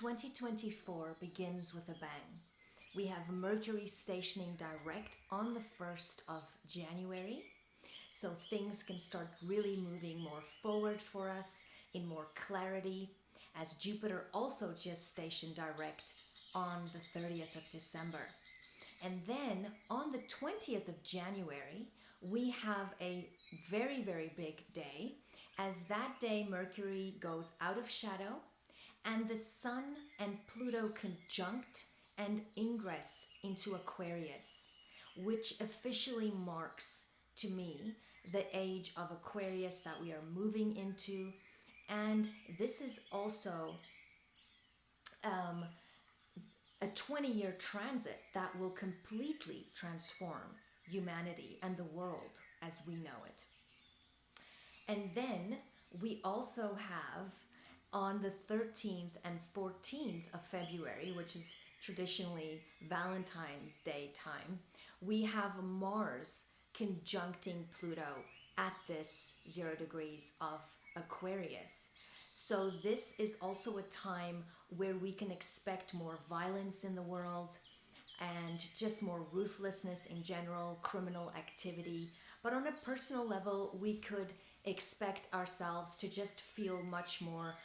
2024 begins with a bang. We have Mercury stationing direct on the 1st of January, so things can start really moving more forward for us in more clarity, as Jupiter also just stationed direct on the 30th of December. And then on the 20th of January, we have a very, very big day, as that day Mercury goes out of shadow and the Sun and Pluto conjunct and ingress into Aquarius, which officially marks, to me, the age of Aquarius that we are moving into. And this is also a 20-year transit that will completely transform humanity and the world as we know it. And then we also have on the 13th and 14th of February, which is traditionally Valentine's Day time, we have Mars conjuncting Pluto at this 0 degrees of Aquarius. So this is also a time where we can expect more violence in the world and just more ruthlessness in general, criminal activity. But on a personal level, we could expect ourselves to just feel much more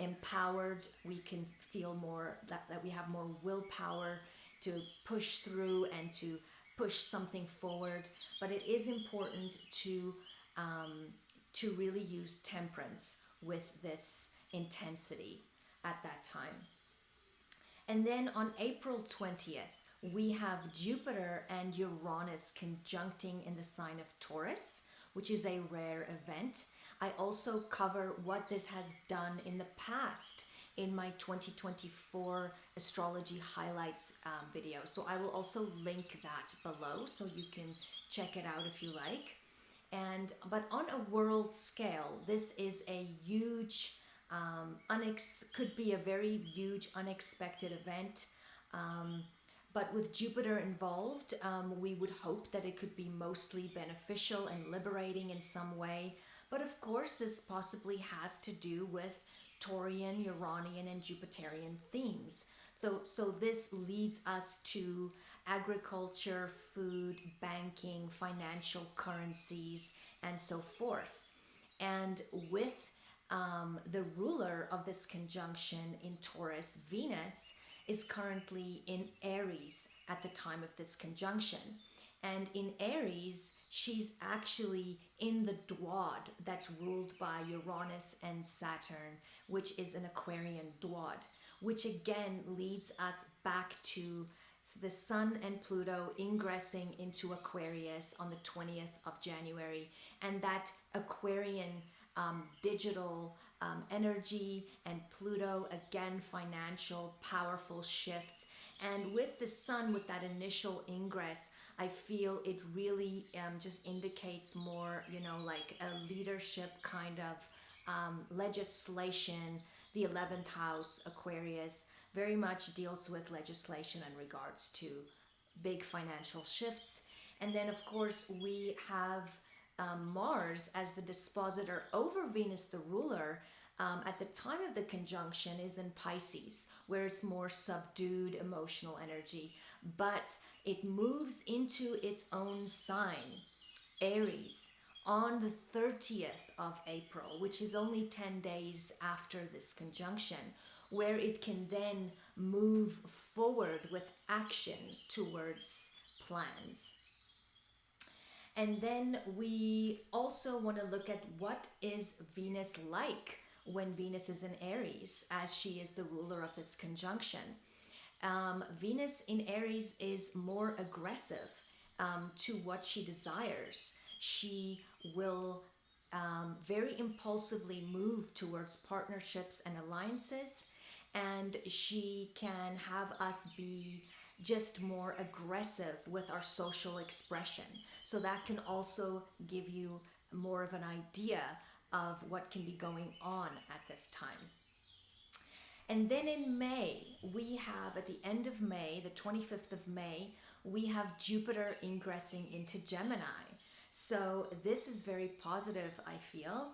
empowered. We can feel more that we have more willpower to push through and to push something forward. But it is important to really use temperance with this intensity at that time. And then on April 20th, we have Jupiter and Uranus conjuncting in the sign of Taurus, which is a rare event. I also cover what this has done in the past in my 2024 astrology highlights video. So I will also link that below so you can check it out if you like. But on a world scale, this is a huge, could be a very huge unexpected event. But with Jupiter involved, we would hope that it could be mostly beneficial and liberating in some way. But of course, this possibly has to do with Taurian, Uranian, and Jupiterian themes. So this leads us to agriculture, food, banking, financial currencies, and so forth. And with the ruler of this conjunction in Taurus, Venus, is currently in Aries at the time of this conjunction. And in Aries, she's actually in the Duad that's ruled by Uranus and Saturn, which is an Aquarian Duad, which again leads us back to the Sun and Pluto ingressing into Aquarius on the 20th of January. And that Aquarian digital energy, and Pluto, again, financial, powerful shifts. And with the Sun, with that initial ingress, I feel it really just indicates more, like a leadership kind of legislation. The 11th house, Aquarius, very much deals with legislation in regards to big financial shifts. And then, of course, we have Mars as the dispositor over Venus, the ruler, at the time of the conjunction is in Pisces, where it's more subdued emotional energy. But it moves into its own sign, Aries, on the 30th of April, which is only 10 days after this conjunction, where it can then move forward with action towards plans. And then we also want to look at what is Venus like when Venus is in Aries, as she is the ruler of this conjunction. Venus in Aries is more aggressive to what she desires. She will very impulsively move towards partnerships and alliances, and she can have us be just more aggressive with our social expression. So that can also give you more of an idea of what can be going on at this time. And then in May, we have, at the end of May, the 25th of May, we have Jupiter ingressing into Gemini. So this is very positive, I feel,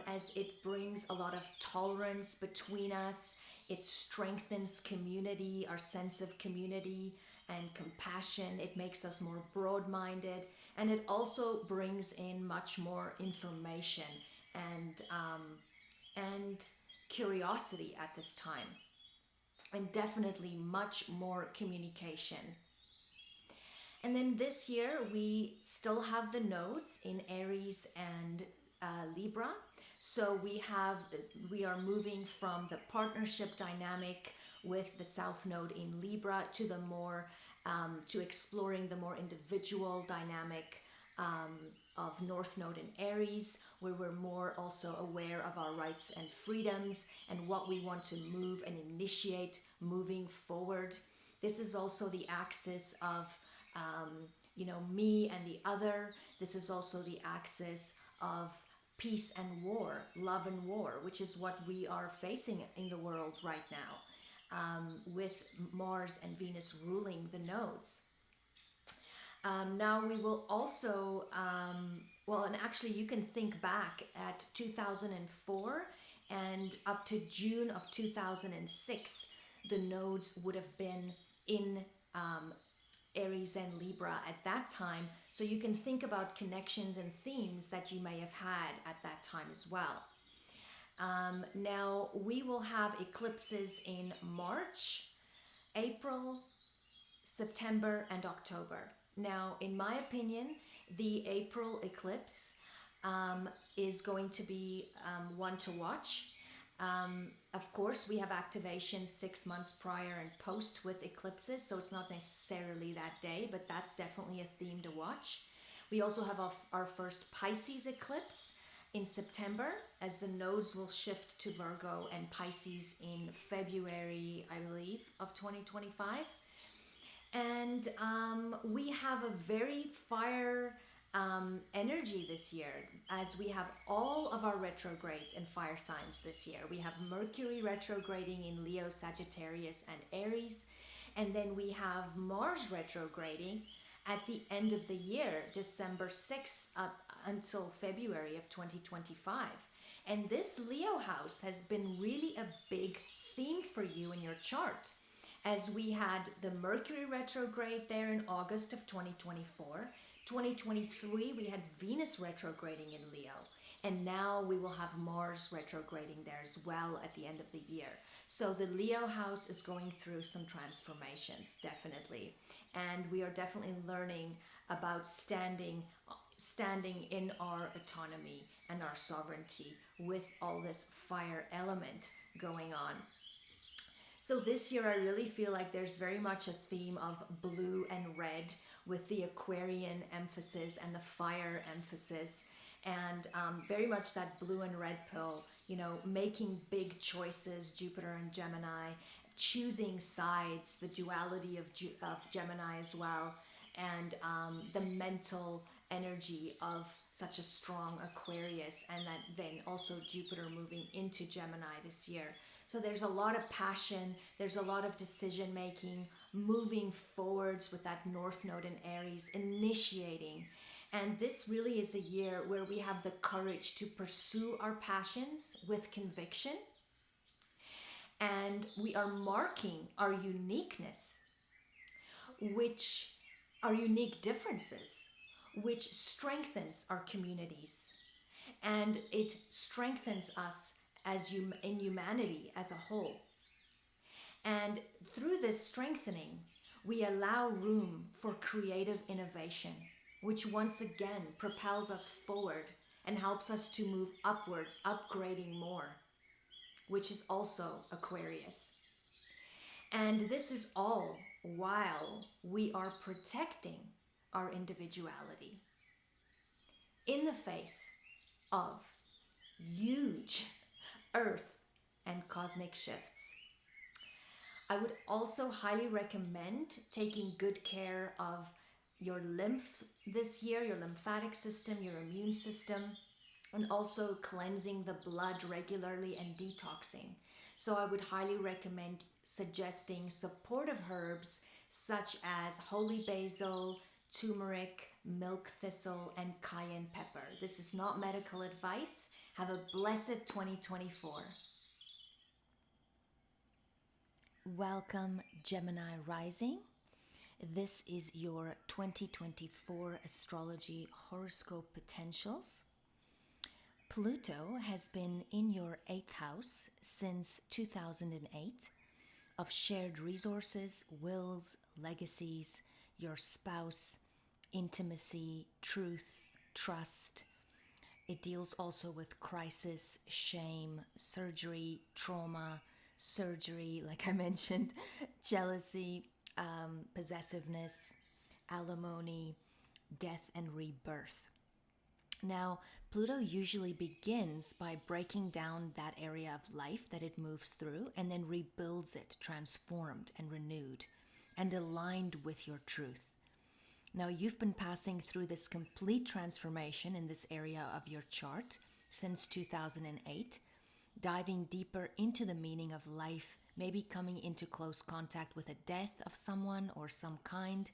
as it brings a lot of tolerance between us. It strengthens community, our sense of community and compassion. It makes us more broad-minded, and it also brings in much more information and curiosity at this time, and definitely much more communication. And then this year we still have the nodes in Aries and Libra. So we are moving from the partnership dynamic with the South Node in Libra to the more to exploring the more individual dynamic of North Node in Aries, where we're more also aware of our rights and freedoms and what we want to move and initiate moving forward. This is also the axis of me and the other. This is also the axis of peace and war, love and war, which is what we are facing in the world right now, with Mars and Venus ruling the nodes. Now we will also, and actually you can think back at 2004 and up to June of 2006, the nodes would have been in Aries and Libra at that time. So you can think about connections and themes that you may have had at that time as well. Now we will have eclipses in March, April, September, and October. Now, in my opinion, the April eclipse is going to be one to watch. Of course, we have activation 6 months prior and post with eclipses, so it's not necessarily that day, but that's definitely a theme to watch. We also have our first Pisces eclipse in September, as the nodes will shift to Virgo and Pisces in February, I believe, of 2025. And we have a very fire energy this year, as we have all of our retrogrades in fire signs this year. We have Mercury retrograding in Leo, Sagittarius, and Aries. And then we have Mars retrograding at the end of the year, December 6th up until February of 2025. And this Leo house has been really a big theme for you in your chart, as we had the Mercury retrograde there in August of 2024. 2023, we had Venus retrograding in Leo. And now we will have Mars retrograding there as well at the end of the year. So the Leo house is going through some transformations, definitely. And we are definitely learning about standing in our autonomy and our sovereignty with all this fire element going on. So this year I really feel like there's very much a theme of blue and red, with the Aquarian emphasis and the fire emphasis, and very much that blue and red pill, making big choices, Jupiter and Gemini, choosing sides, the duality of Gemini as well, and the mental energy of such a strong Aquarius, and then also Jupiter moving into Gemini this year. So there's a lot of passion, there's a lot of decision making, moving forwards with that North Node in Aries, initiating. And this really is a year where we have the courage to pursue our passions with conviction. And we are marking our uniqueness, our unique differences, which strengthens our communities. And it strengthens us in humanity as a whole. And through this strengthening, we allow room for creative innovation, which once again propels us forward and helps us to move upwards, upgrading more, which is also Aquarius. And this is all while we are protecting our individuality in the face of huge earth and cosmic shifts. I would also highly recommend taking good care of your lymph this year, your lymphatic system, your immune system, and also cleansing the blood regularly and detoxing. So I would highly recommend suggesting supportive herbs such as holy basil, turmeric, milk thistle, and cayenne pepper. This is not medical advice. Have a blessed 2024. Welcome, Gemini rising. This is your 2024 astrology horoscope potentials. Pluto has been in your 8th house since 2008 of shared resources, wills, legacies, your spouse, intimacy, truth, trust. It deals also with crisis, shame, surgery, trauma, surgery, like I mentioned, jealousy, possessiveness, alimony, death, and rebirth. Now, Pluto usually begins by breaking down that area of life that it moves through and then rebuilds it, transformed and renewed and aligned with your truth. Now, you've been passing through this complete transformation in this area of your chart since 2008, diving deeper into the meaning of life, maybe coming into close contact with a death of someone or some kind,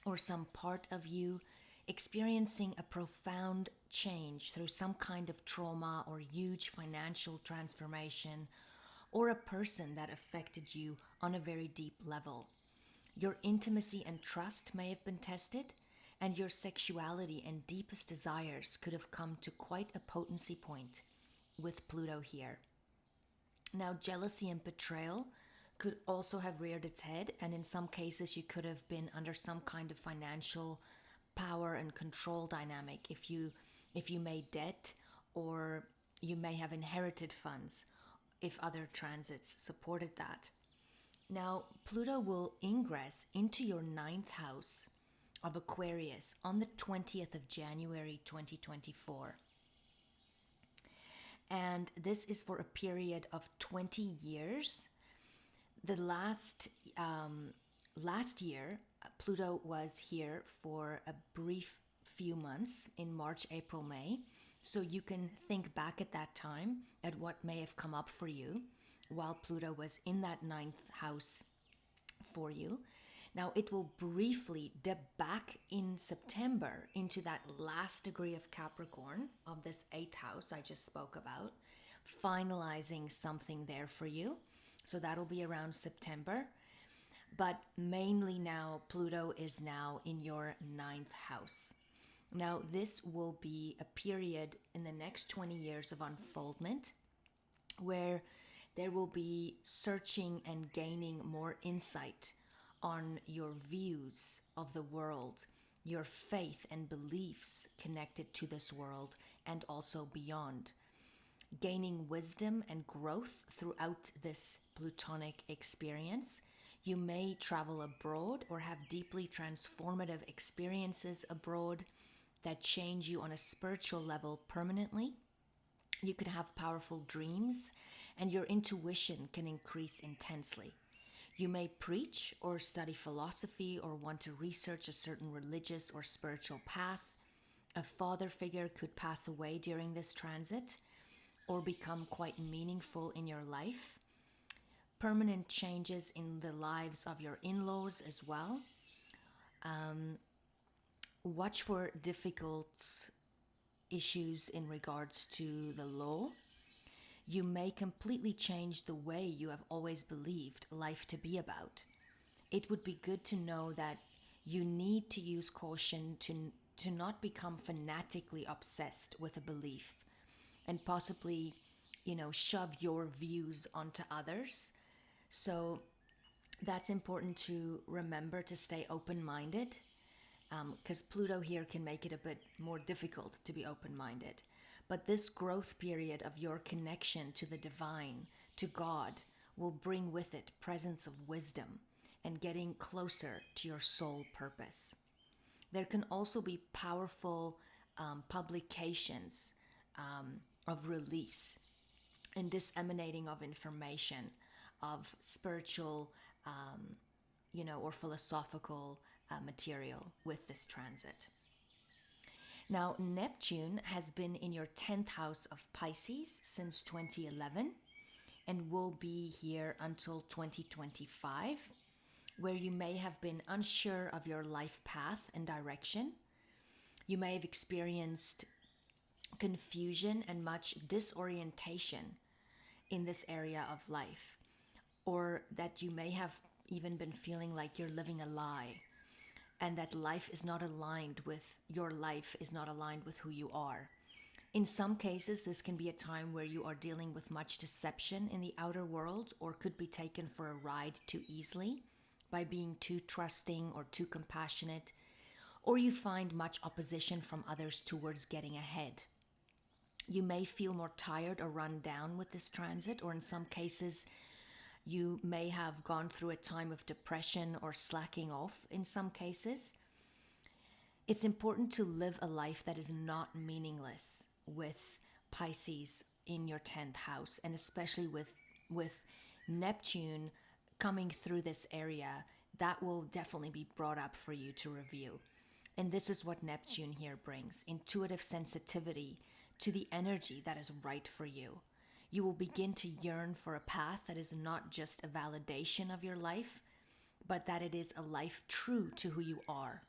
or some part of you, experiencing a profound change through some kind of trauma or huge financial transformation, or a person that affected you on a very deep level. Your intimacy and trust may have been tested, and your sexuality and deepest desires could have come to quite a potency point with Pluto here. Now, jealousy and betrayal could also have reared its head, and in some cases, you could have been under some kind of financial power and control dynamic if you made debt, or you may have inherited funds if other transits supported that. Now, Pluto will ingress into your 9th house of Aquarius on the 20th of January 2024. And this is for a period of 20 years. The last year, Pluto was here for a brief few months in March, April, May. So you can think back at that time at what may have come up for you while Pluto was in that 9th house for you. Now, it will briefly dip back in September into that last degree of Capricorn of this 8th house I just spoke about, finalizing something there for you. So that'll be around September. But mainly now, Pluto is now in your 9th house. Now, this will be a period in the next 20 years of unfoldment where there will be searching and gaining more insight on your views of the world, your faith and beliefs connected to this world and also beyond. Gaining wisdom and growth throughout this Plutonic experience. You may travel abroad or have deeply transformative experiences abroad that change you on a spiritual level permanently. You could have powerful dreams, and your intuition can increase intensely. You may preach or study philosophy or want to research a certain religious or spiritual path. A father figure could pass away during this transit or become quite meaningful in your life. Permanent changes in the lives of your in-laws as well. Watch for difficult issues in regards to the law. You may completely change the way you have always believed life to be about. It would be good to know that you need to use caution to not become fanatically obsessed with a belief and possibly, shove your views onto others. So that's important to remember, to stay open-minded, because Pluto here can make it a bit more difficult to be open-minded. But this growth period of your connection to the divine, to God, will bring with it presence of wisdom and getting closer to your soul purpose. There can also be powerful publications of release and disseminating of information, of spiritual, or philosophical material with this transit. Now, Neptune has been in your 10th house of Pisces since 2011 and will be here until 2025, where you may have been unsure of your life path and direction. You may have experienced confusion and much disorientation in this area of life. or that you may have even been feeling like you're living a lie and that life is not aligned with your life, is not aligned with who you are. In some cases, this can be a time where you are dealing with much deception in the outer world or could be taken for a ride too easily by being too trusting or too compassionate, or you find much opposition from others towards getting ahead. You may feel more tired or run down with this transit, or in some cases, you may have gone through a time of depression or slacking off in some cases. It's important to live a life that is not meaningless with Pisces in your 10th house, and especially with Neptune coming through this area. That will definitely be brought up for you to review. And this is what Neptune here brings: intuitive sensitivity to the energy that is right for you. You will begin to yearn for a path that is not just a validation of your life, but that it is a life true to who you are,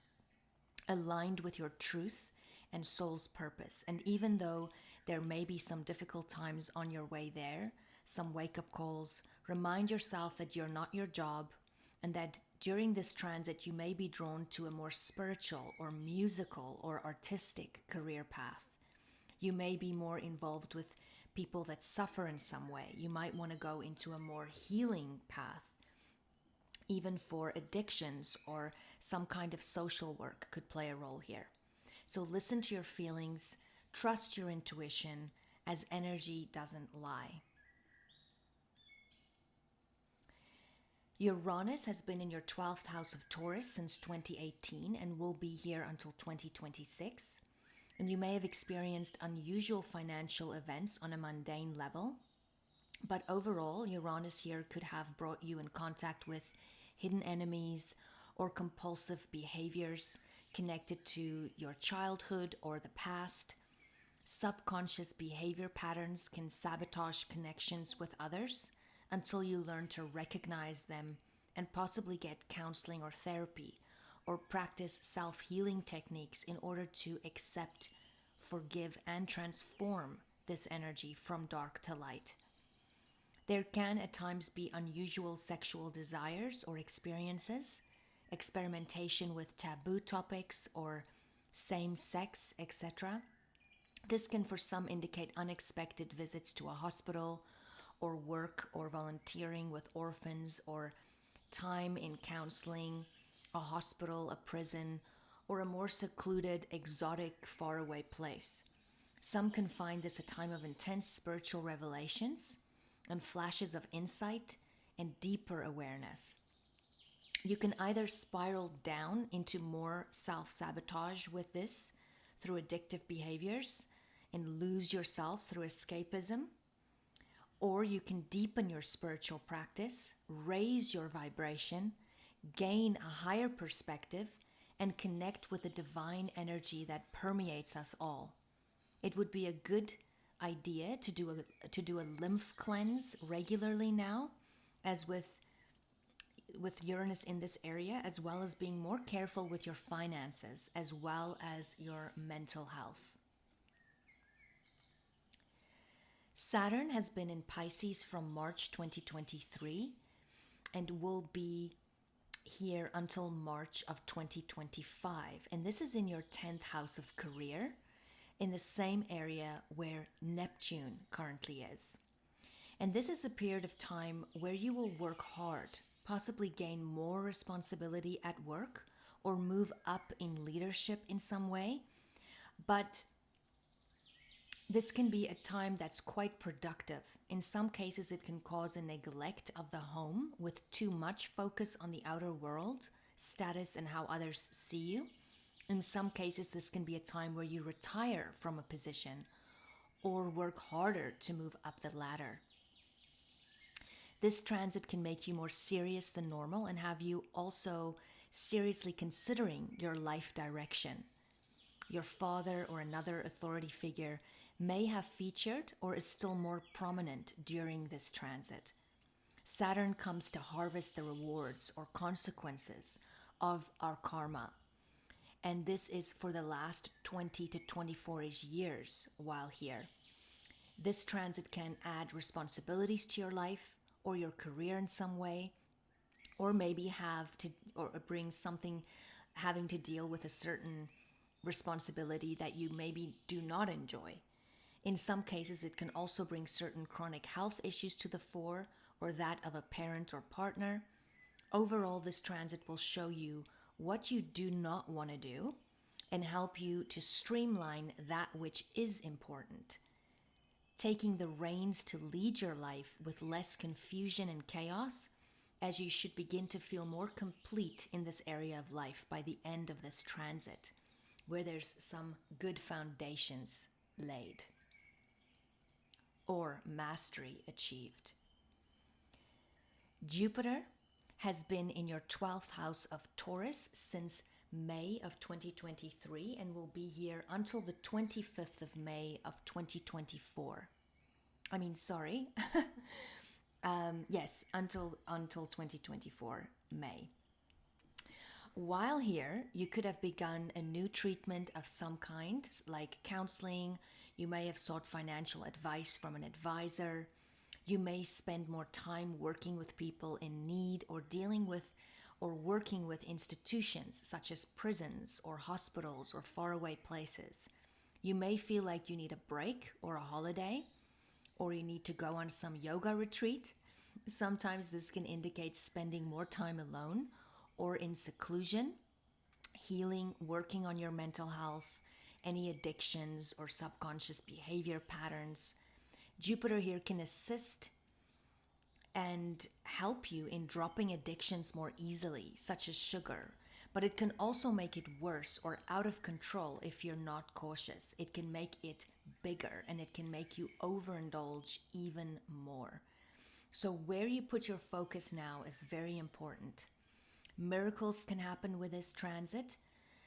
aligned with your truth and soul's purpose. And even though there may be some difficult times on your way there, some wake-up calls, remind yourself that you're not your job, and that during this transit you may be drawn to a more spiritual or musical or artistic career path. You may be more involved with people that suffer in some way. You might want to go into a more healing path. Even for addictions or some kind of social work could play a role here. So listen to your feelings, trust your intuition, as energy doesn't lie. Uranus has been in your 12th house of Taurus since 2018 and will be here until 2026. And you may have experienced unusual financial events on a mundane level. But overall, Uranus here could have brought you in contact with hidden enemies or compulsive behaviors connected to your childhood or the past. Subconscious behavior patterns can sabotage connections with others until you learn to recognize them and possibly get counseling or therapy or practice self-healing techniques in order to accept, forgive, and transform this energy from dark to light. There can at times be unusual sexual desires or experiences, experimentation with taboo topics or same sex, etc. This can for some indicate unexpected visits to a hospital or work or volunteering with orphans or time in counseling, a hospital, a prison, or a more secluded, exotic, faraway place. Some can find this a time of intense spiritual revelations and flashes of insight and deeper awareness. You can either spiral down into more self-sabotage with this through addictive behaviors and lose yourself through escapism, or you can deepen your spiritual practice, raise your vibration, gain a higher perspective, and connect with the divine energy that permeates us all. It would be a good idea to do a lymph cleanse regularly now, as with Uranus in this area, as well as being more careful with your finances as well as your mental health. Saturn has been in Pisces from March 2023 and will be here until March of 2025. And this is in your 10th house of career, in the same area where Neptune currently is. And this is a period of time where you will work hard, possibly gain more responsibility at work or move up in leadership in some way. But this can be a time that's quite productive. In some cases, it can cause a neglect of the home with too much focus on the outer world, status, and how others see you. In some cases, this can be a time where you retire from a position or work harder to move up the ladder. This transit can make you more serious than normal and have you also seriously considering your life direction. Your father or another authority figure may have featured or is still more prominent during this transit. Saturn comes to harvest the rewards or consequences of our karma. And this is for the last 20 to 24-ish years while here. This transit can add responsibilities to your life or your career in some way, or maybe have to or bring something having to deal with a certain responsibility that you maybe do not enjoy. In some cases, it can also bring certain chronic health issues to the fore, or that of a parent or partner. Overall, this transit will show you what you do not want to do and help you to streamline that which is important, taking the reins to lead your life with less confusion and chaos, as you should begin to feel more complete in this area of life by the end of this transit, where there's some good foundations laid or mastery achieved. Jupiter has been in your 12th house of Taurus since May of 2023 and will be here until the 25th of May of 2024. Yes, until 2024 May. While here, you could have begun a new treatment of some kind, like counseling. You may have sought financial advice from an advisor. You may spend more time working with people in need, or dealing with or working with institutions such as prisons or hospitals or faraway places. You may feel like you need a break or a holiday, or you need to go on some yoga retreat. Sometimes this can indicate spending more time alone or in seclusion, healing, working on your mental health, any addictions or subconscious behavior patterns. Jupiter here can assist and help you in dropping addictions more easily, such as sugar, but it can also make it worse or out of control if you're not cautious. It can make it bigger and it can make you overindulge even more. So where you put your focus now is very important. Miracles can happen with this transit.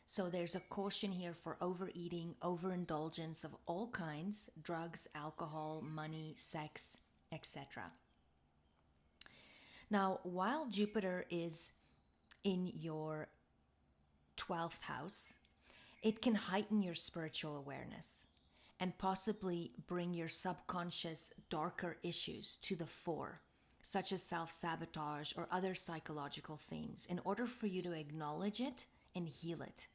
So there's a caution here for overeating, overindulgence of all kinds: drugs, alcohol, money, sex, etc. Now, while Jupiter is in your 12th house, it can heighten your spiritual awareness and possibly bring your subconscious darker issues to the fore, such as self-sabotage or other psychological themes, in order for you to acknowledge it and heal it.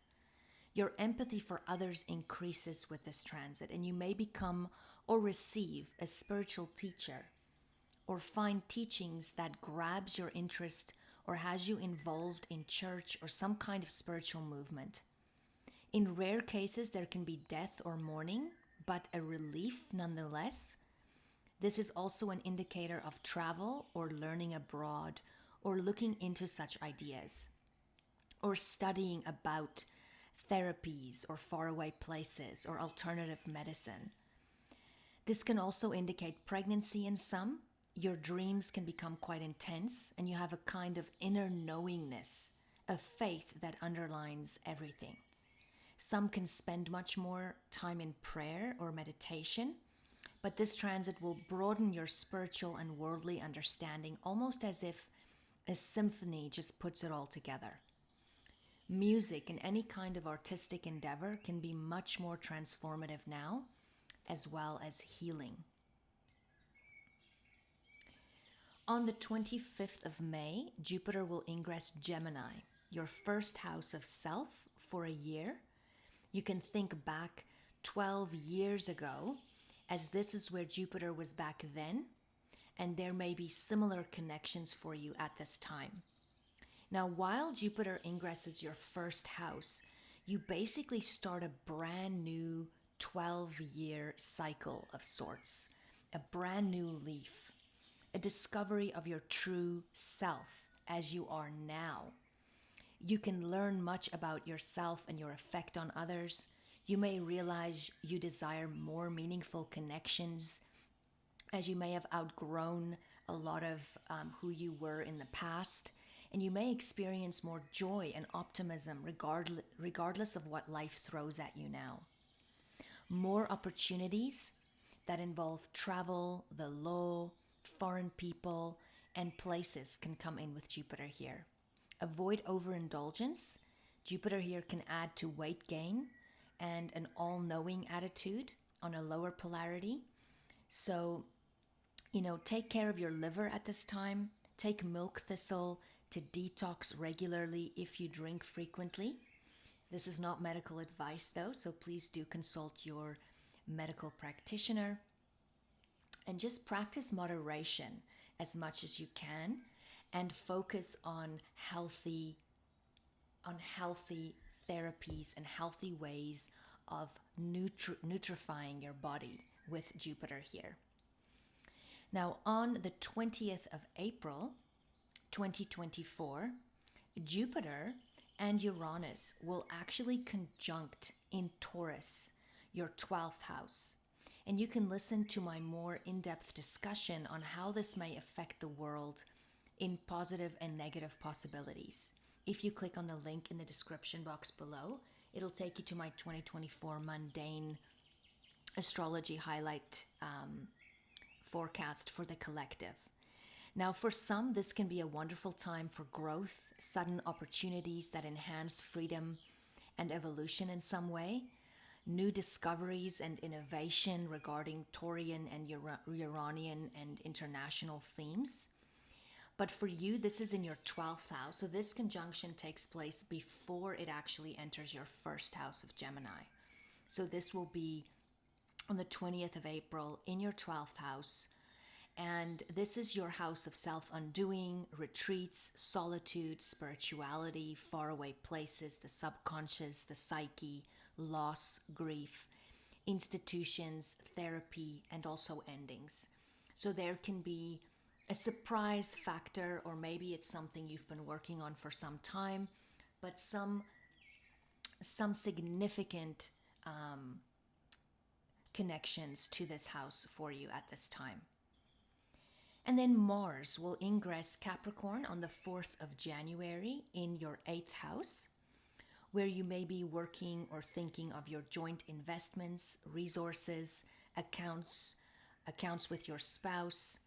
Your empathy for others increases with this transit, and you may become or receive a spiritual teacher, or find teachings that grabs your interest or has you involved in church or some kind of spiritual movement. In rare cases, there can be death or mourning, but a relief nonetheless. This is also an indicator of travel or learning abroad, or looking into such ideas, or studying about therapies or faraway places or alternative medicine. This can also indicate pregnancy in some. Your dreams can become quite intense, and you have a kind of inner knowingness, a faith that underlines everything. Some can spend much more time in prayer or meditation, but this transit will broaden your spiritual and worldly understanding, almost as if a symphony just puts it all together. Music and any kind of artistic endeavor can be much more transformative now, as well as healing. On the 25th of May, Jupiter will ingress Gemini, your first house of self, for a year. You can think back 12 years ago, as this is where Jupiter was back then, and there may be similar connections for you at this time. Now, while Jupiter ingresses your first house, you basically start a brand new 12-year cycle of sorts, a brand new leaf, a discovery of your true self as you are now. You can learn much about yourself and your effect on others. You may realize you desire more meaningful connections, as you may have outgrown a lot of who you were in the past. And you may experience more joy and optimism regardless of what life throws at you now. More opportunities that involve travel, the law, foreign people, and places can come in with Jupiter here. Avoid overindulgence. Jupiter here can add to weight gain and an all-knowing attitude on a lower polarity. So Take care of your liver at this time. Take milk thistle to detox regularly if you drink frequently. This is not medical advice though, so please do consult your medical practitioner. And just practice moderation as much as you can and focus on healthy therapies and healthy ways of nutrifying your body with Jupiter here. Now, on the 20th of April, 2024, Jupiter and Uranus will actually conjunct in Taurus, your 12th house. And you can listen to my more in-depth discussion on how this may affect the world in positive and negative possibilities. If you click on the link in the description box below, it'll take you to my 2024 mundane astrology highlight forecast for the collective. Now, for some, this can be a wonderful time for growth, sudden opportunities that enhance freedom and evolution in some way, new discoveries and innovation regarding Taurian and Uranian and international themes. But for you, this is in your 12th house, so this conjunction takes place before it actually enters your first house of Gemini. So this will be on the 20th of April in your 12th house. And this is your house of self-undoing, retreats, solitude, spirituality, faraway places, the subconscious, the psyche, loss, grief, institutions, therapy, and also endings. So there can be a surprise factor, or maybe it's something you've been working on for some time, but some significant connections to this house for you at this time. And then Mars will ingress Capricorn on the 4th of January in your 8th house, where you may be working or thinking of your joint investments, resources, accounts with your spouse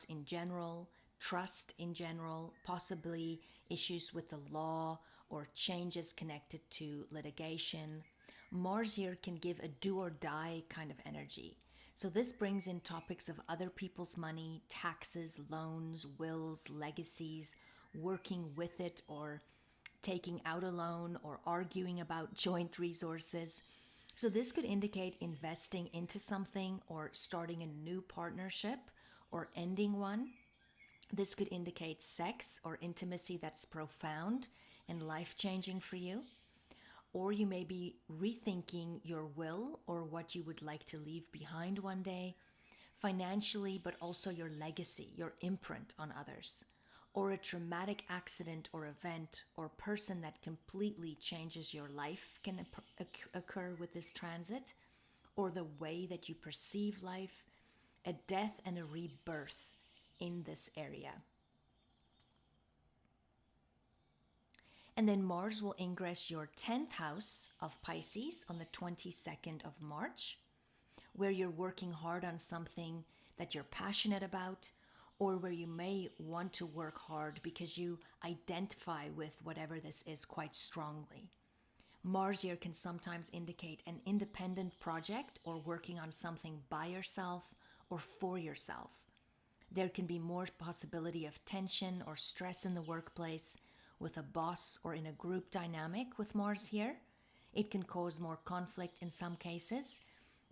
in general, trust in general, possibly issues with the law or changes connected to litigation. Mars here can give a do or die kind of energy. So this brings in topics of other people's money, taxes, loans, wills, legacies, working with it or taking out a loan or arguing about joint resources. So this could indicate investing into something or starting a new partnership or ending one. This could indicate sex or intimacy that's profound and life-changing for you. Or you may be rethinking your will or what you would like to leave behind one day, financially, but also your legacy, your imprint on others, or a traumatic accident or event or person that completely changes your life can occur with this transit, or the way that you perceive life, a death and a rebirth in this area. And then Mars will ingress your 10th house of Pisces on the 22nd of March, where you're working hard on something that you're passionate about, or where you may want to work hard because you identify with whatever this is quite strongly. Mars here can sometimes indicate an independent project or working on something by yourself or for yourself. There can be more possibility of tension or stress in the workplace with a boss or in a group dynamic with Mars here. It can cause more conflict in some cases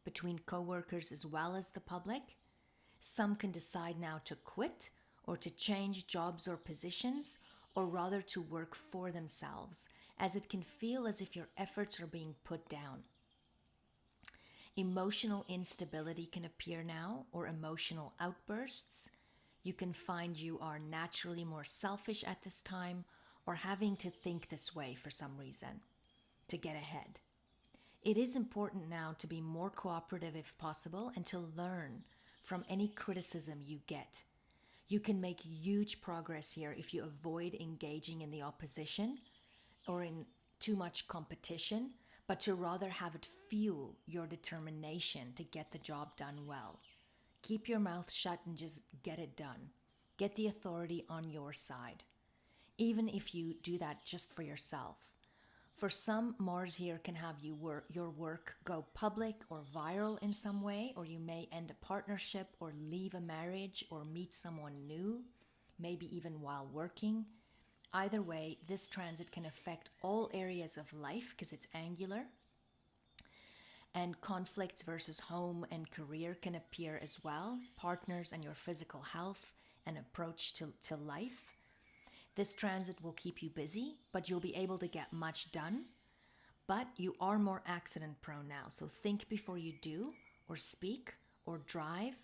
between co-workers as well as the public. Some can decide now to quit or to change jobs or positions, or rather to work for themselves, as it can feel as if your efforts are being put down. Emotional instability can appear now, or emotional outbursts. You can find you are naturally more selfish at this time, or having to think this way for some reason to get ahead. It is important now to be more cooperative if possible and to learn from any criticism you get. You can make huge progress here if you avoid engaging in the opposition or in too much competition, but to rather have it fuel your determination to get the job done well. Keep your mouth shut and just get it done. Get the authority on your side, even if you do that just for yourself. For some, Mars here can have your work go public or viral in some way, or you may end a partnership or leave a marriage or meet someone new, maybe even while working. Either way, this transit can affect all areas of life because it's angular. And conflicts versus home and career can appear as well, partners and your physical health and approach to life. This transit will keep you busy, but you'll be able to get much done. But you are more accident prone now, so think before you do, or speak, or drive,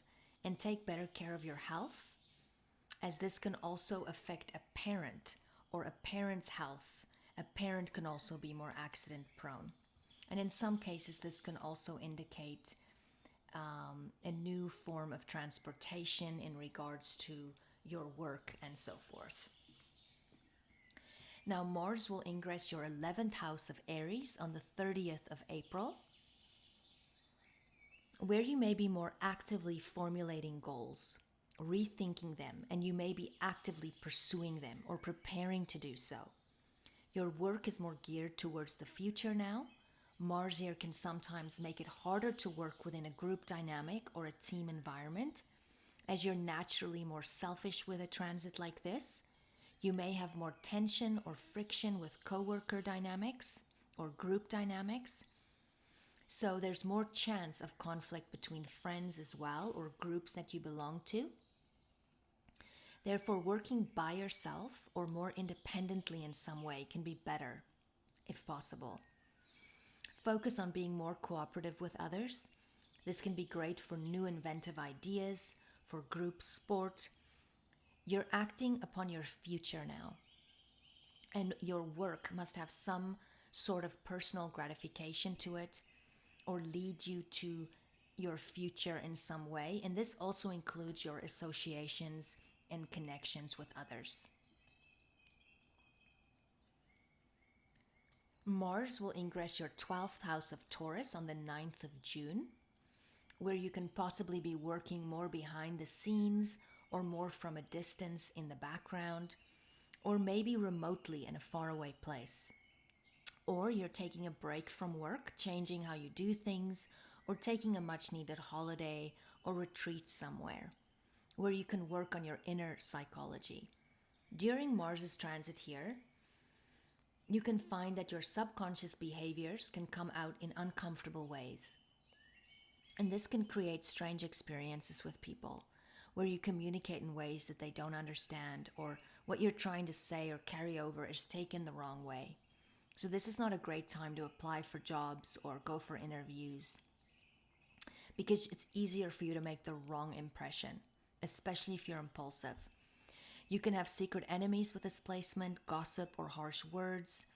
and take better care of your health, as this can also affect a parent or a parent's health. A parent can also be more accident prone. And in some cases, this can also indicate a new form of transportation in regards to your work and so forth. Now, Mars will ingress your 11th house of Aries on the 30th of April, where you may be more actively formulating goals, rethinking them, and you may be actively pursuing them or preparing to do so. Your work is more geared towards the future now. Mars here can sometimes make it harder to work within a group dynamic or a team environment, as you're naturally more selfish with a transit like this. You may have more tension or friction with coworker dynamics or group dynamics. So there's more chance of conflict between friends as well, or groups that you belong to. Therefore, working by yourself or more independently in some way can be better, if possible. Focus on being more cooperative with others. This can be great for new inventive ideas, for group sport. You're acting upon your future now, and your work must have some sort of personal gratification to it or lead you to your future in some way. And this also includes your associations and connections with others. Mars will ingress your 12th house of Taurus on the 9th of June, where you can possibly be working more behind the scenes or more from a distance in the background, or maybe remotely in a faraway place. Or you're taking a break from work, changing how you do things, or taking a much needed holiday or retreat somewhere, where you can work on your inner psychology. During Mars's transit here, you can find that your subconscious behaviors can come out in uncomfortable ways. And this can create strange experiences with people, where you communicate in ways that they don't understand, or what you're trying to say or carry over is taken the wrong way. So this is not a great time to apply for jobs or go for interviews, because it's easier for you to make the wrong impression, especially if you're impulsive. You can have secret enemies with this placement, gossip, or harsh words.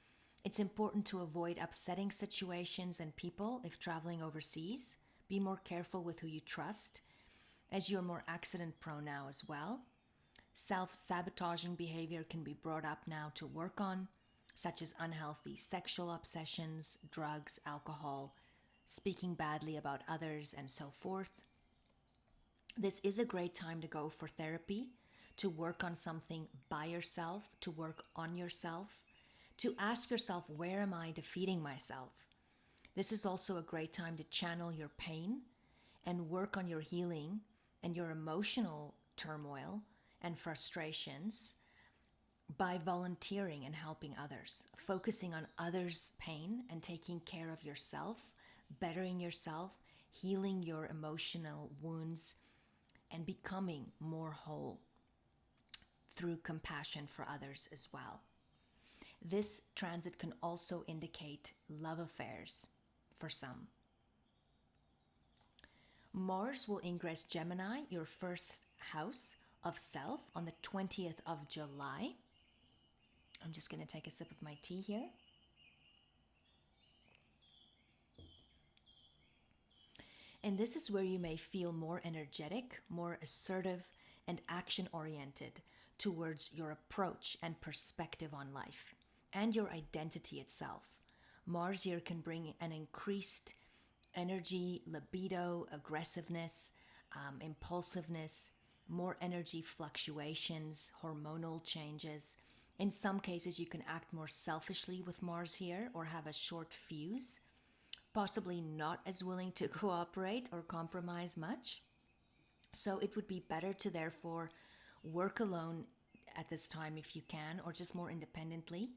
It's important to avoid upsetting situations and people if traveling overseas. Be more careful with who you trust, as you're more accident prone now as well. Self-sabotaging behavior can be brought up now to work on, such as unhealthy sexual obsessions, drugs, alcohol, speaking badly about others, and so forth. This is a great time to go for therapy, to work on something by yourself, to work on yourself, to ask yourself, where am I defeating myself? This is also a great time to channel your pain and work on your healing and your emotional turmoil and frustrations by volunteering and helping others, focusing on others' pain and taking care of yourself, bettering yourself, healing your emotional wounds, and becoming more whole through compassion for others as well. This transit can also indicate love affairs for some. Mars will ingress Gemini, your first house of self, on the 20th of July. I'm just going to take a sip of my tea here. And this is where you may feel more energetic, more assertive, and action-oriented towards your approach and perspective on life and your identity itself. Mars here can bring an increased energy, libido, aggressiveness, impulsiveness, more energy fluctuations, hormonal changes, In some cases, you can act more selfishly with Mars here or have a short fuse, possibly not as willing to cooperate or compromise much. So it would be better to therefore work alone at this time if you can, or just more independently.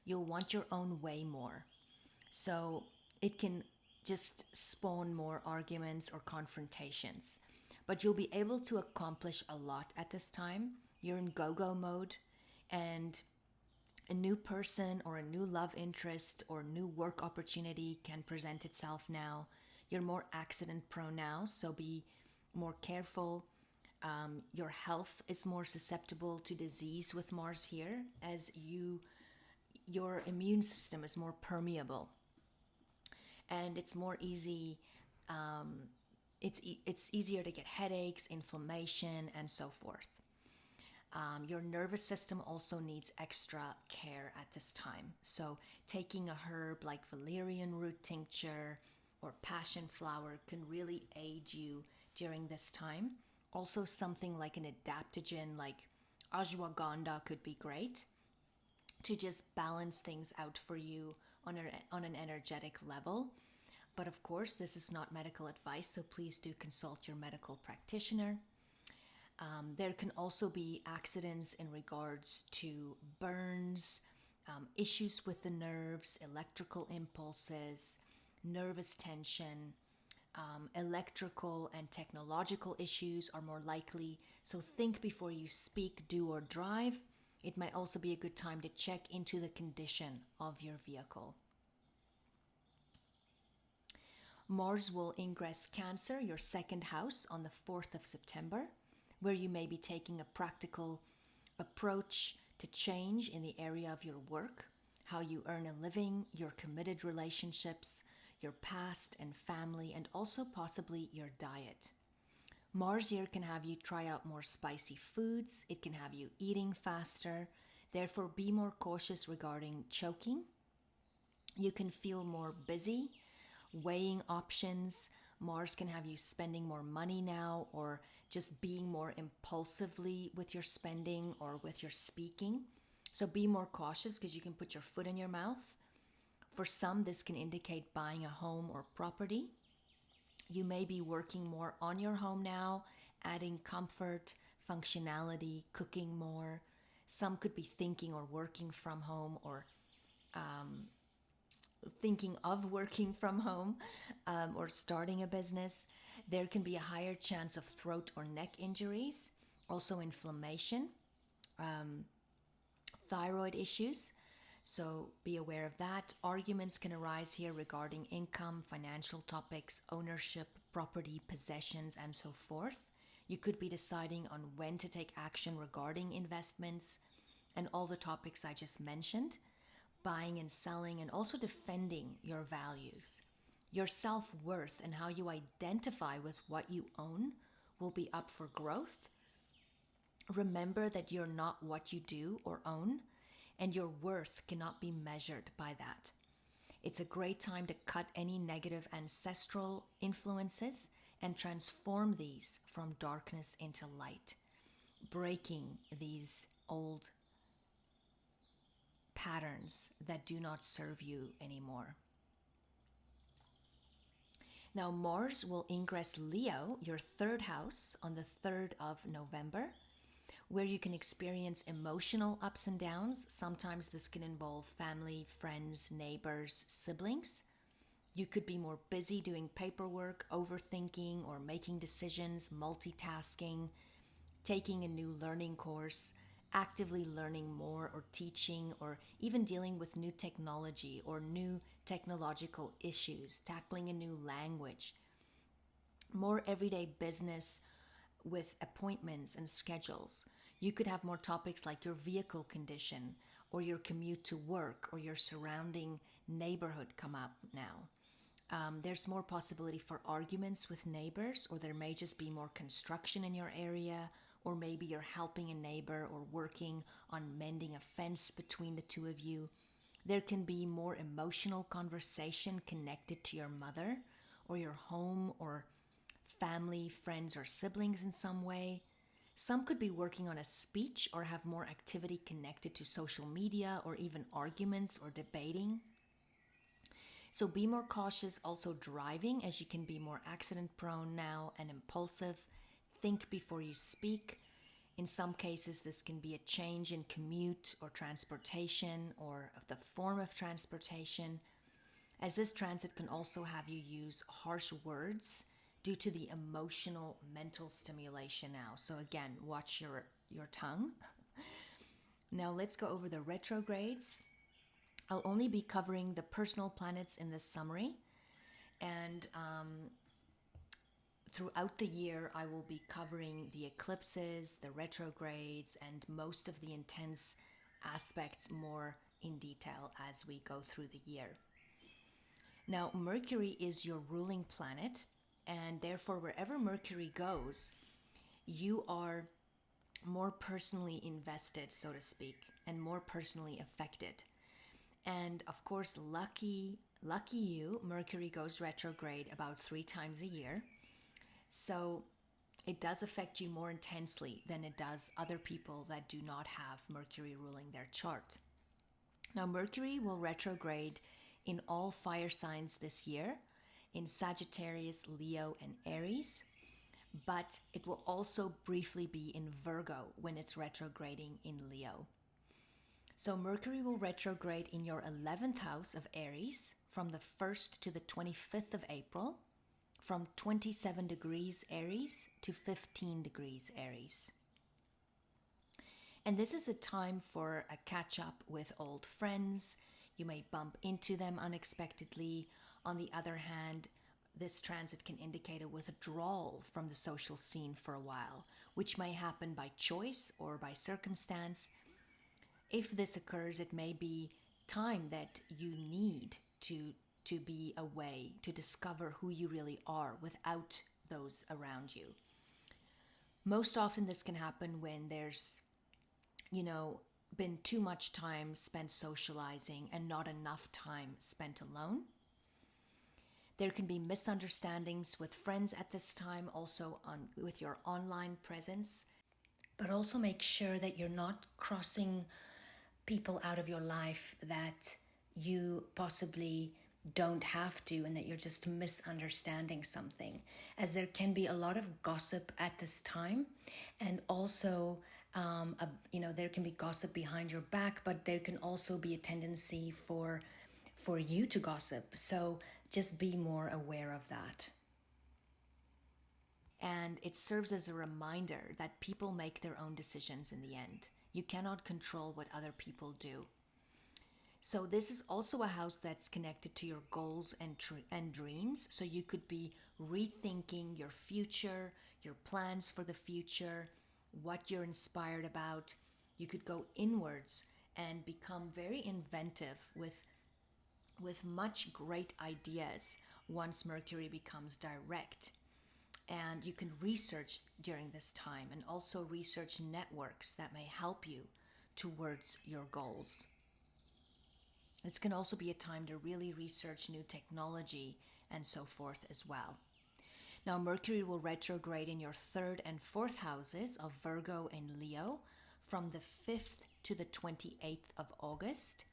You'll want your own way more. So it can just spawn more arguments or confrontations. But you'll be able to accomplish a lot at this time. You're in go-go mode, and a new person or a new love interest or new work opportunity can present itself now. You're more accident prone now, so be more careful. Your health is more susceptible to disease with Mars here, as your immune system is more permeable, and it's more easy. It's easier to get headaches, inflammation, and so forth. Your nervous system also needs extra care at this time. So taking a herb like valerian root tincture or passion flower can really aid you during this time. Also, something like an adaptogen like ashwagandha could be great to just balance things out for you on an energetic level. But of course, this is not medical advice, so please do consult your medical practitioner. There can also be accidents in regards to burns, issues with the nerves, electrical impulses, nervous tension. Electrical and technological issues are more likely, so think before you speak, do, or drive. It might also be a good time to check into the condition of your vehicle. Mars will ingress Cancer, your second house, on the 4th of September, where you may be taking a practical approach to change in the area of your work, how you earn a living, your committed relationships, your past and family, and also possibly your diet. Mars here can have you try out more spicy foods. It can have you eating faster. Therefore, be more cautious regarding choking. You can feel more busy, weighing options. Mars can have you spending more money now, or just being more impulsively with your spending or with your speaking. So be more cautious because you can put your foot in your mouth. For some, this can indicate buying a home or property. You may be working more on your home now, adding comfort, functionality, cooking more. Some could be thinking or working from home, or thinking of working from home, or starting a business. There can be a higher chance of throat or neck injuries, also inflammation, thyroid issues. So be aware of that. Arguments can arise here regarding income, financial topics, ownership, property, possessions, and so forth. You could be deciding on when to take action regarding investments and all the topics I just mentioned, buying and selling, and also defending your values. Your self-worth and how you identify with what you own will be up for growth. Remember that you're not what you do or own, and your worth cannot be measured by that. It's a great time to cut any negative ancestral influences and transform these from darkness into light, breaking these old patterns that do not serve you anymore. Now, Mars will ingress Leo, your third house, on the 3rd of November, where you can experience emotional ups and downs. Sometimes this can involve family, friends, neighbors, siblings. You could be more busy doing paperwork, overthinking, or making decisions, multitasking, taking a new learning course, actively learning more or teaching, or even dealing with new technology or new technological issues, tackling a new language. More everyday business with appointments and schedules. You could have more topics like your vehicle condition or your commute to work or your surrounding neighborhood come up now. There's more possibility for arguments with neighbors, or there may just be more construction in your area, or maybe you're helping a neighbor or working on mending a fence between the two of you. There can be more emotional conversation connected to your mother or your home or family, friends, or siblings in some way. Some could be working on a speech or have more activity connected to social media or even arguments or debating. So be more cautious also driving, as you can be more accident prone now and impulsive. Think before you speak. In some cases, this can be a change in commute or transportation or the form of transportation, as this transit can also have you use harsh words due to the emotional mental stimulation now. So again, watch your tongue. Now let's go over the retrogrades. I'll only be covering the personal planets in this summary, and throughout the year I will be covering the eclipses, the retrogrades, and most of the intense aspects more in detail as we go through the year. Now, Mercury is your ruling planet, and therefore wherever Mercury goes, you are more personally invested, so to speak, and more personally affected. And of course, lucky you, Mercury goes retrograde about 3 times a year. So it does affect you more intensely than it does other people that do not have Mercury ruling their chart. Now, Mercury will retrograde in all fire signs this year, in Sagittarius, Leo, and Aries, but it will also briefly be in Virgo when it's retrograding in Leo. So Mercury will retrograde in your 11th house of Aries from the 1st to the 25th of April, from 27 degrees Aries to 15 degrees Aries. And this is a time for a catch up with old friends. You may bump into them unexpectedly. On the other hand, this transit can indicate a withdrawal from the social scene for a while, which may happen by choice or by circumstance. If this occurs, it may be time that you need to be away, to discover who you really are without those around you. Most often this can happen when there's, been too much time spent socializing and not enough time spent alone. There can be misunderstandings with friends at this time, also with your online presence. But also make sure that you're not crossing people out of your life that you possibly don't have to, and that you're just misunderstanding something, as there can be a lot of gossip at this time. And also there can be gossip behind your back, but there can also be a tendency for you to gossip. So just be more aware of that. And it serves as a reminder that people make their own decisions in the end. You cannot control what other people do. So this is also a house that's connected to your goals and dreams. So you could be rethinking your future, your plans for the future, what you're inspired about. You could go inwards and become very inventive with much great ideas once Mercury becomes direct. And you can research during this time, and also research networks that may help you towards your goals. This can also be a time to really research new technology and so forth as well. Now, Mercury will retrograde in your 3rd and 4th houses of Virgo and Leo from the 5th to the 28th of August,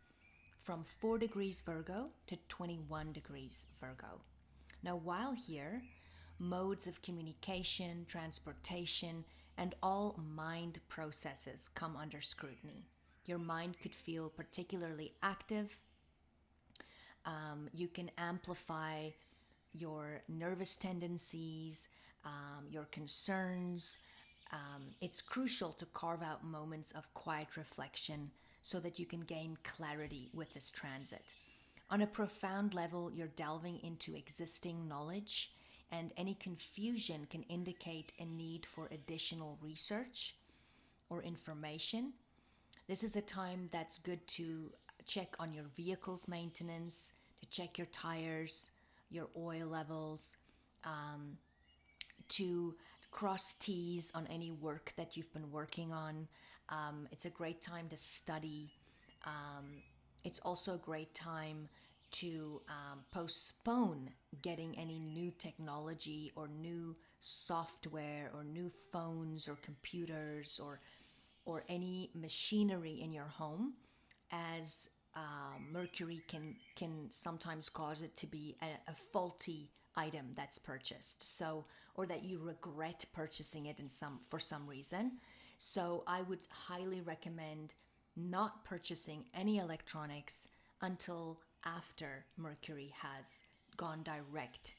from 4 degrees Virgo to 21 degrees Virgo. Now, while here, modes of communication, transportation, and all mind processes come under scrutiny. Your mind could feel particularly active. You can amplify your nervous tendencies, your concerns. It's crucial to carve out moments of quiet reflection so that you can gain clarity with this transit. On a profound level, you're delving into existing knowledge, and any confusion can indicate a need for additional research or information. This is a time that's good to check on your vehicle's maintenance, to check your tires, your oil levels, to cross T's on any work that you've been working on. It's a great time to study. It's also a great time to postpone getting any new technology or new software or new phones or computers or any machinery in your home, as Mercury can sometimes cause it to be a faulty item that's purchased, so, or that you regret purchasing it for some reason. So I would highly recommend not purchasing any electronics until after Mercury has gone direct.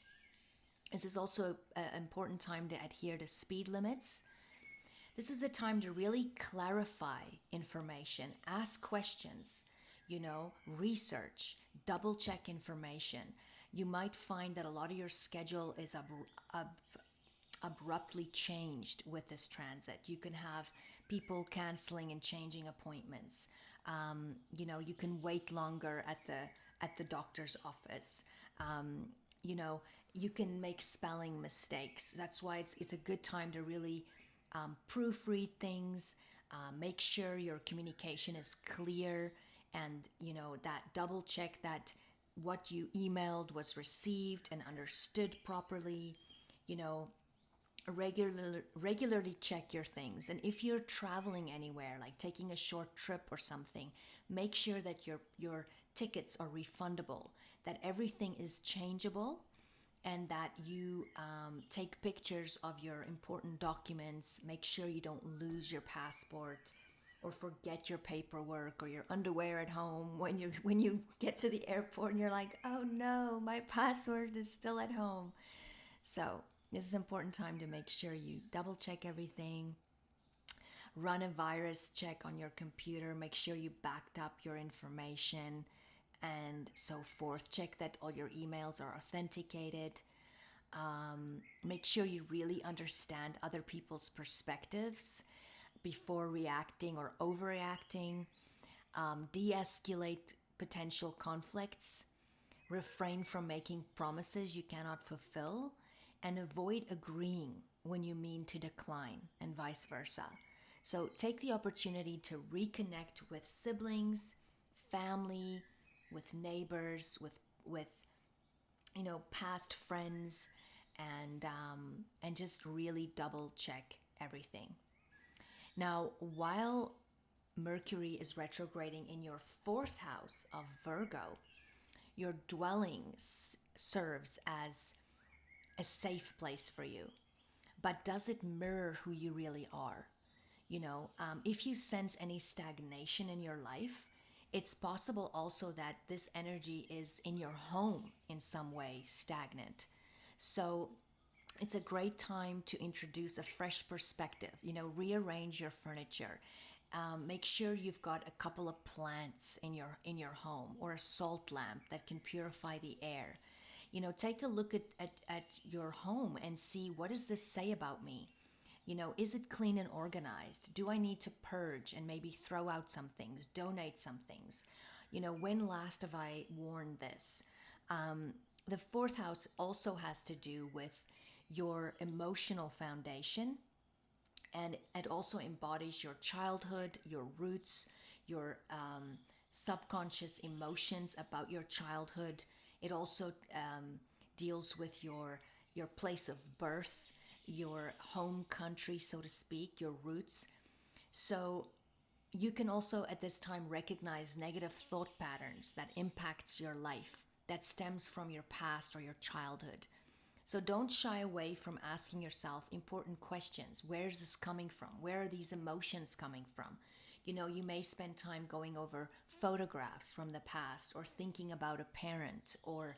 This is also an important time to adhere to speed limits. This is a time to really clarify information, ask questions, research, double check information. You might find that a lot of your schedule is abruptly changed with this transit. You can have people canceling and changing appointments. You can wait longer at the doctor's office. You can make spelling mistakes. That's why it's a good time to really proofread things. Make sure your communication is clear, and that double check that what you emailed was received and understood properly. Regularly check your things. And if you're traveling anywhere, like taking a short trip or something, make sure that your tickets are refundable, that everything is changeable, and that you take pictures of your important documents. Make sure you don't lose your passport or forget your paperwork or your underwear at home when you get to the airport and you're like, oh no, my password is still at home. So this is an important time to make sure you double check everything. Run a virus check on your computer. Make sure you backed up your information and so forth. Check that all your emails are authenticated. Make sure you really understand other people's perspectives before reacting or overreacting. De-escalate potential conflicts. Refrain from making promises you cannot fulfill, and avoid agreeing when you mean to decline, and vice versa. So take the opportunity to reconnect with siblings, family, with neighbors, with past friends, and just really double check everything. Now, while Mercury is retrograding in your 4th house of Virgo, your dwelling serves as a safe place for you. But does it mirror who you really are? If you sense any stagnation in your life, it's possible also that this energy is in your home in some way stagnant. So it's a great time to introduce a fresh perspective, rearrange your furniture. Make sure you've got a couple of plants in your home, or a salt lamp that can purify the air. Take a look at your home and see, what does this say about me? Is it clean and organized? Do I need to purge and maybe throw out some things, donate some things? When last have I worn this? The 4th house also has to do with your emotional foundation, and it also embodies your childhood, your roots, your subconscious emotions about your childhood. It also deals with your place of birth, your home country, so to speak, your roots. So you can also at this time recognize negative thought patterns that impacts your life, that stems from your past or your childhood. So don't shy away from asking yourself important questions. Where is this coming from? Where are these emotions coming from? You may spend time going over photographs from the past, or thinking about a parent or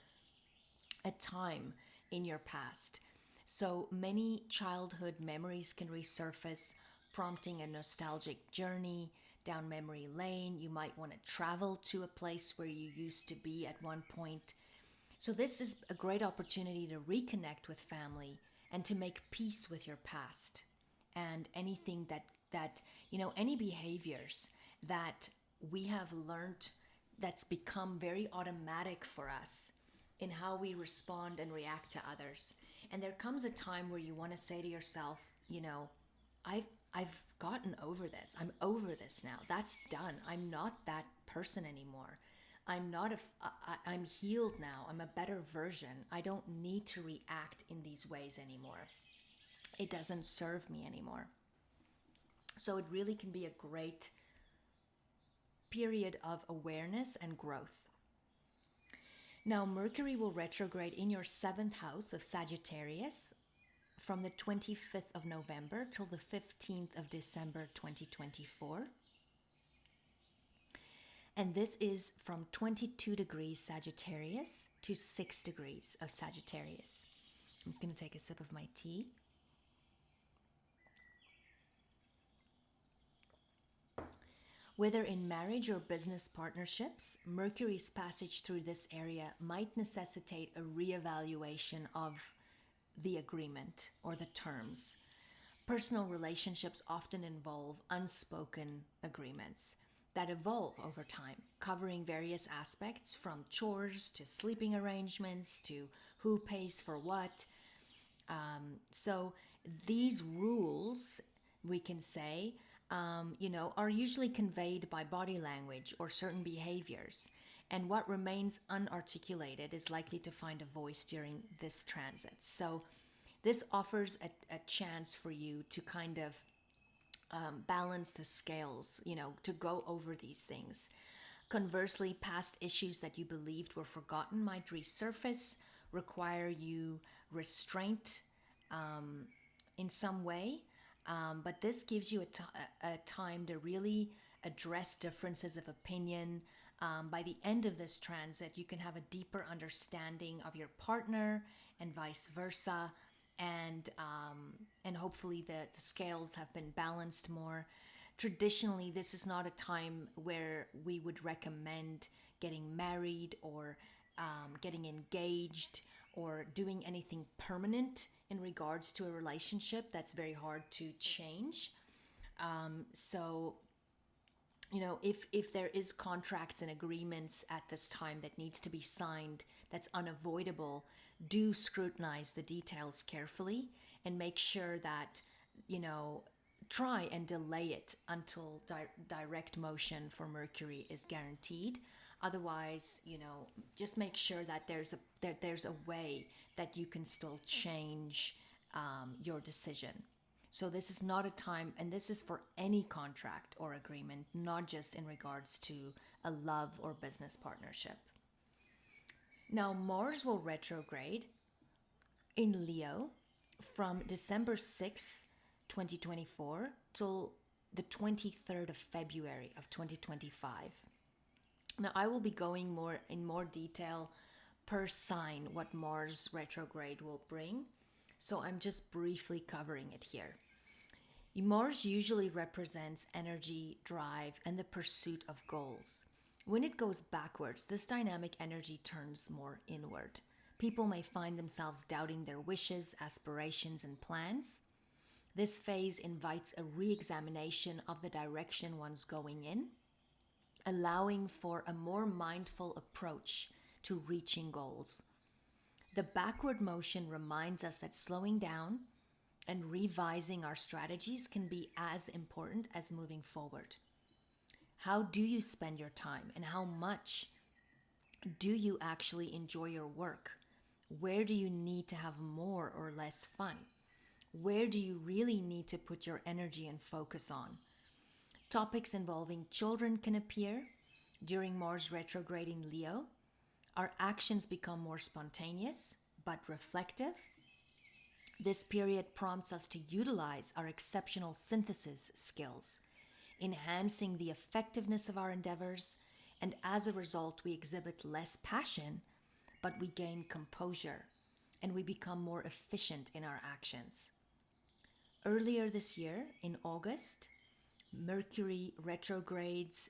a time in your past. So many childhood memories can resurface, prompting a nostalgic journey down memory lane. You might want to travel to a place where you used to be at one point. So this is a great opportunity to reconnect with family and to make peace with your past, and anything that any behaviors that we have learned that's become very automatic for us in how we respond and react to others. And there comes a time where you want to say to yourself, I've gotten over this. I'm over this now. That's done. I'm not that person anymore. I'm not I'm healed now. I'm a better version. I don't need to react in these ways anymore. It doesn't serve me anymore. So it really can be a great period of awareness and growth. Now, Mercury will retrograde in your seventh house of Sagittarius from the 25th of November till the 15th of December 2024. And this is from 22 degrees Sagittarius to 6 degrees of Sagittarius. I'm just going to take a sip of my tea. Whether in marriage or business partnerships, Mercury's passage through this area might necessitate a reevaluation of the agreement or the terms. Personal relationships often involve unspoken agreements that evolve over time, covering various aspects from chores to sleeping arrangements to who pays for what. So these rules, we can say, are usually conveyed by body language or certain behaviors. And what remains unarticulated is likely to find a voice during this transit. So this offers a chance for you to kind of balance the scales, to go over these things. Conversely, past issues that you believed were forgotten might resurface, require you restraint in some way. But this gives you a time to really address differences of opinion. By the end of this transit, you can have a deeper understanding of your partner and vice versa. And hopefully the scales have been balanced more. Traditionally, this is not a time where we would recommend getting married or getting engaged or doing anything permanent in regards to a relationship. That's very hard to change. So, if there is contracts and agreements at this time that needs to be signed, that's unavoidable, do scrutinize the details carefully and make sure that, try and delay it until direct motion for Mercury is guaranteed. Otherwise, just make sure that there's a way that you can still change your decision. So this is not a time, and this is for any contract or agreement, not just in regards to a love or business partnership. Now, Mars will retrograde in Leo from December 6th, 2024 till the 23rd of February of 2025. Now, I will be going in more detail per sign what Mars retrograde will bring. So I'm just briefly covering it here. Mars usually represents energy, drive, and the pursuit of goals. When it goes backwards, this dynamic energy turns more inward. People may find themselves doubting their wishes, aspirations, and plans. This phase invites a re-examination of the direction one's going in, allowing for a more mindful approach to reaching goals. The backward motion reminds us that slowing down and revising our strategies can be as important as moving forward. How do you spend your time, and how much do you actually enjoy your work? Where do you need to have more or less fun? Where do you really need to put your energy and focus on? Topics involving children can appear during Mars retrograde in Leo. Our actions become more spontaneous but reflective. This period prompts us to utilize our exceptional synthesis skills, enhancing the effectiveness of our endeavors, and as a result, we exhibit less passion, but we gain composure, and we become more efficient in our actions. Earlier this year, in August, Mercury retrograded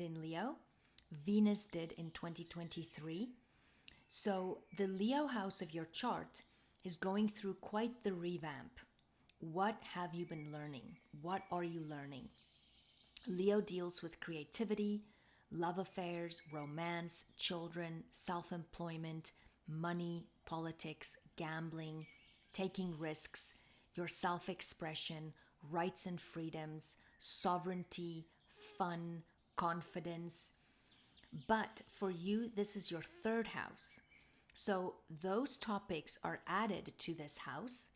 in Leo. Venus did in 2023. So the Leo house of your chart is going through quite the revamp. What have you been learning? What are you learning? Leo deals with creativity, love affairs, romance, children, self-employment, money, politics, gambling, taking risks, your self-expression, rights and freedoms, sovereignty, fun, confidence. But for you, this is your third house. So those topics are added to this house,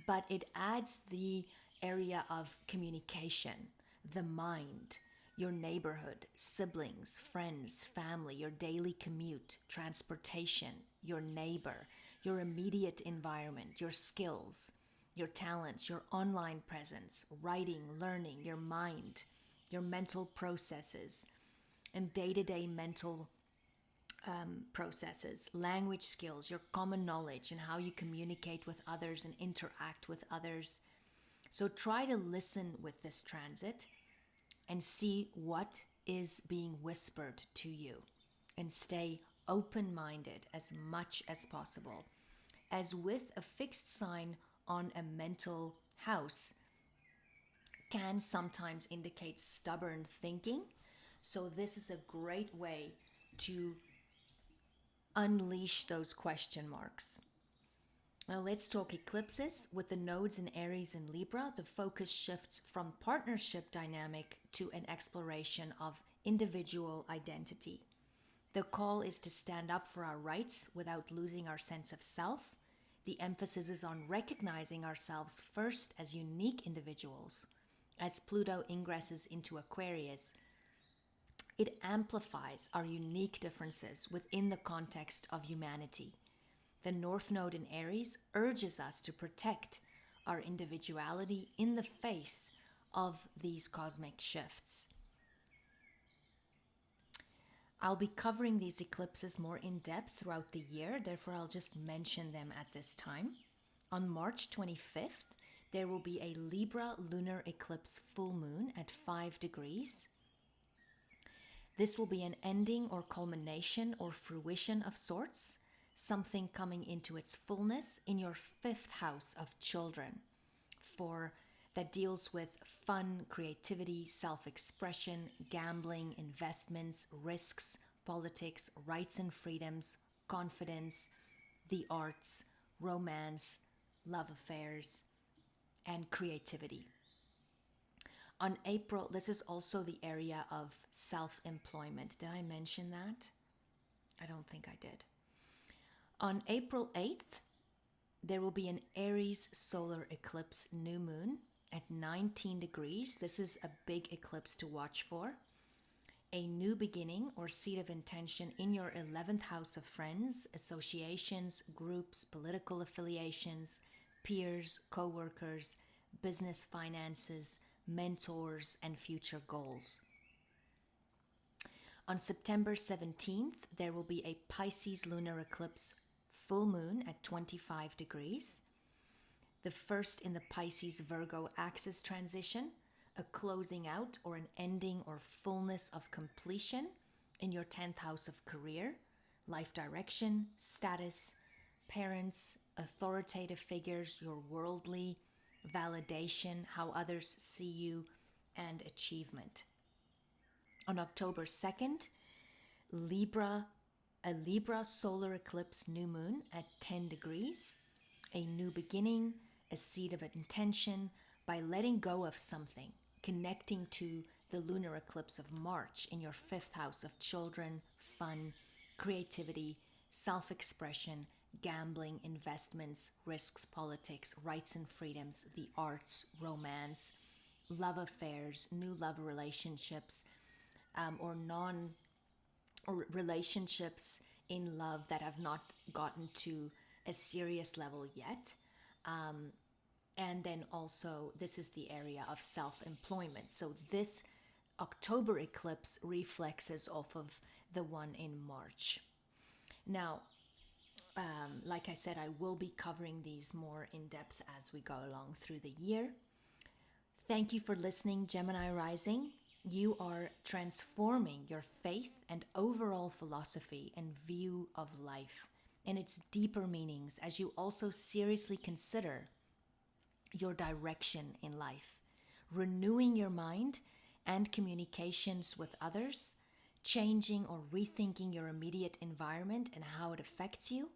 but it adds the area of communication, the mind, your neighborhood, siblings, friends, family, your daily commute, transportation, your neighbor, your immediate environment, your skills, your talents, your online presence, writing, learning, your mind, your mental processes, and day-to-day mental processes, language skills, your common knowledge, and how you communicate with others and interact with others. So try to listen with this transit and see what is being whispered to you, and stay open-minded as much as possible. As with a fixed sign on a mental house, can sometimes indicate stubborn thinking. So this is a great way to unleash those question marks. Now let's talk eclipses. With the nodes in Aries and Libra, the focus shifts from partnership dynamic to an exploration of individual identity. The call is to stand up for our rights without losing our sense of self. The emphasis is on recognizing ourselves first as unique individuals. As Pluto ingresses into Aquarius, it amplifies our unique differences within the context of humanity. The North Node in Aries urges us to protect our individuality in the face of these cosmic shifts. I'll be covering these eclipses more in depth throughout the year, therefore I'll just mention them at this time. On March 25th, there will be a Libra Lunar Eclipse full moon at 5 degrees. This will be an ending or culmination or fruition of sorts, something coming into its fullness in your 5th house of children, that deals with fun, creativity, self-expression, gambling, investments, risks, politics, rights and freedoms, confidence, the arts, romance, love affairs, and creativity. On April, this is also the area of self-employment. Did I mention that? I don't think I did. On April 8th, there will be an Aries Solar Eclipse new moon at 19 degrees. This is a big eclipse to watch for. A new beginning or seed of intention in your 11th house of friends, associations, groups, political affiliations, peers, co-workers, business finances, mentors, and future goals. On September 17th, there will be a Pisces lunar eclipse full moon at 25 degrees. The first in the Pisces Virgo axis transition, a closing out or an ending or fullness of completion in your 10th house of career, life direction, status, parents, authoritative figures, your worldly validation, how others see you, and achievement. On October 2nd, a Libra solar eclipse new moon at 10 degrees, a new beginning, a seed of intention by letting go of something, connecting to the lunar eclipse of March in your 5th house of children, fun, creativity, self-expression, gambling, investments, risks, politics, rights and freedoms, the arts, romance, love affairs, new love relationships, or relationships in love that have not gotten to a serious level yet. And then also, this is the area of self-employment. So this October eclipse reflexes off of the one in March. Now, like I said, I will be covering these more in depth as we go along through the year. Thank you for listening, Gemini Rising. You are transforming your faith and overall philosophy and view of life and its deeper meanings as you also seriously consider your direction in life, renewing your mind and communications with others, changing or rethinking your immediate environment and how it affects you,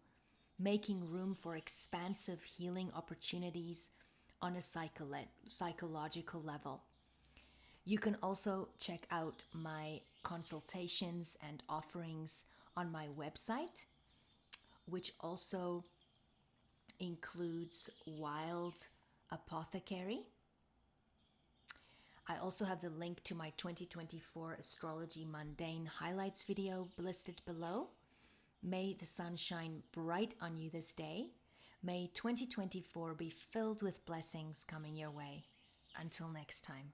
making room for expansive healing opportunities on a psychological level. You can also check out my consultations and offerings on my website, which also includes Wild Apothecary. I also have the link to my 2024 Astrology Mundane Highlights video listed below. May the sun shine bright on you this day. May 2024 be filled with blessings coming your way. Until next time.